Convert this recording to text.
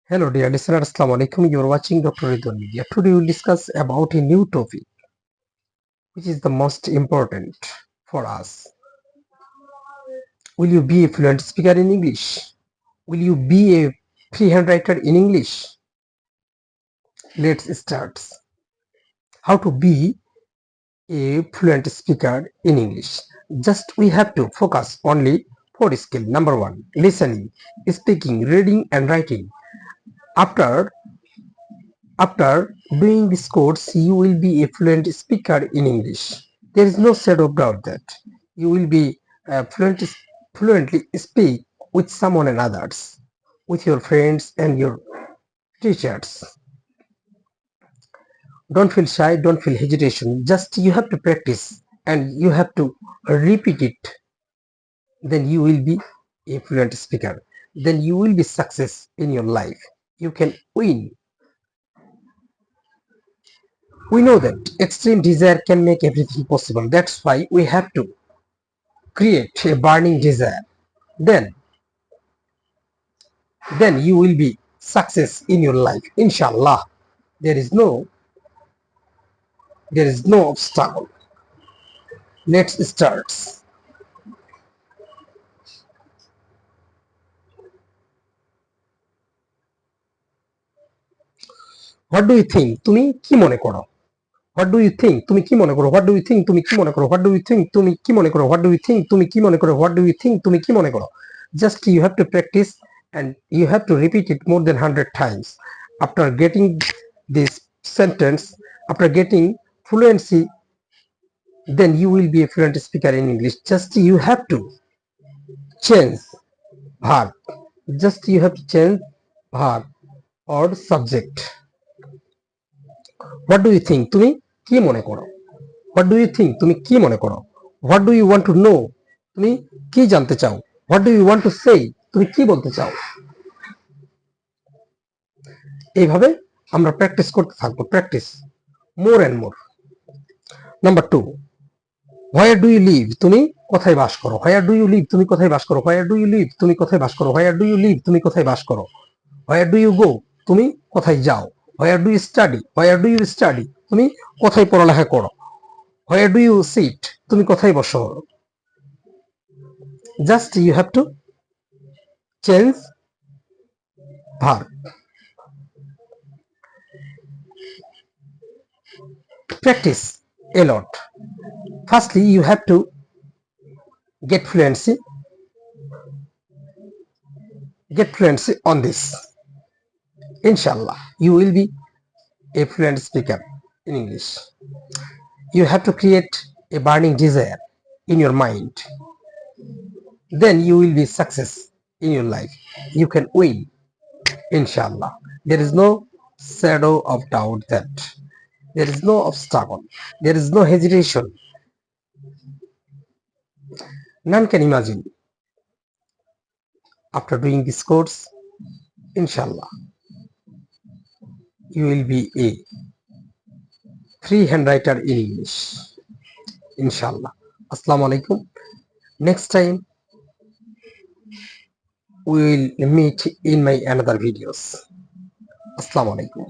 Hello dear listener, Assalamu alaikum. You are watching Dr. Ridwan Media. Today we will discuss about a new topic which is the most important for us. Will you be a fluent speaker in English? Will you be a freehand writer in English? Let's start. How to be a fluent speaker in English? Just we have to focus only four skills. Number one, listening, speaking, reading and writing. After After doing this course, you will be a fluent speaker in English. There is no shadow of doubt that you will be fluently speak with someone and others, with your friends and your teachers. Don't feel shy, don't feel hesitation. Just you have to practice and you have to repeat it. Then you will be a fluent speaker. Then you will be success in your life. You can win. We know that extreme desire can make everything possible. That's why we have to create a burning desire. Then, then you will be success in your life. Inshallah. There is no obstacle. Let's start. What do you think? তুমি কি মনে করো? What do you think? তুমি কি মনে করো? What do you think? তুমি কি মনে করো? What do you think? তুমি কি মনে করো? What do you think? তুমি কি মনে করো? What do you think? তুমি কি মনে করো? Just you have to practice and you have to repeat it more than 100 times. After getting this sentence, after getting fluency, then you will be a fluent speaker in English. Just you have to change verb. Just you have to change verb or subject. What do you think? তুমি কি মনে করো? What do you think? তুমি কি মনে করো? What do you want to know? তুমি কি জানতে চাও? What do you want to say? তুমি কি বলতে চাও? এইভাবে আমরা প্র্যাকটিস করতে থাকবো। Practice more and more. Number 2, where do you live? তুমি কোথায় বাস করো? Where do you live? তুমি কোথায় বাস করো? Where do you live? তুমি কোথায় বাস করো? Where do you live? তুমি কোথায় বাস করো? Where do you go? তুমি কোথায় যাও? Where do you study? Where do you study? তুমি কোথায় পড়ালেখা করো? Where do you sit? তুমি কোথায় বসো? Just you have to change verb. Practice a lot. Firstly, you have to get fluency on this. Inshallah, you will be a fluent speaker in English. You have to create a burning desire in your mind. Then you will be success in your life. You can win. Inshallah. There is no shadow of doubt that there is no obstacle. There is no hesitation. None can imagine. After doing this course, inshallah, you will be a freehand writer in English. Inshallah. Assalamu alaikum. Next time we will meet in my another videos. Assalamu alaikum.